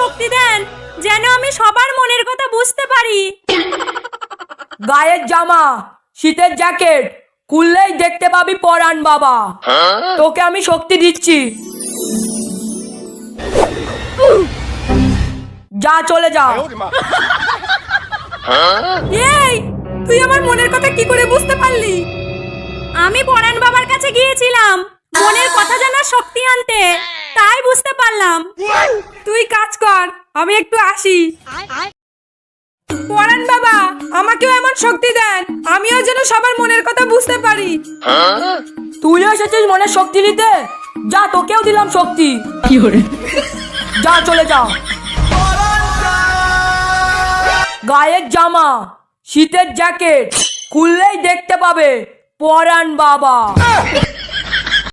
শক্তি দেন যেন আমি সবার মনের কথা বুঝতে পারি। গায়ের জামা, শীতের জ্যাকেট খুললেই দেখতে পাবি পরাণ বাবা। তোকে আমি শক্তি দিচ্ছি, যা চলে যা। এই, তুই আমার মনের কথা কি করে বুঝতে পারলি? আমি পরাণ বাবার কাছে গিয়েছিলাম মনের কথা জানার শক্তি আনতে, তাই বুঝতে পারলাম। তুই কাজ কর, আমি একটু আসি। পরাণ বাবা, আমাকেও এমন শক্তি দেন, আমিও যেন সবার মনের কথা বুঝতে পারি। তুইও এসেছিস মনের শক্তি নিতে, যা তোকেও দিলাম শক্তি, যা চলে যা। গায়ের জামা, শীতের জ্যাকেট খুললেই দেখতে পাবে পরাণ বাবা।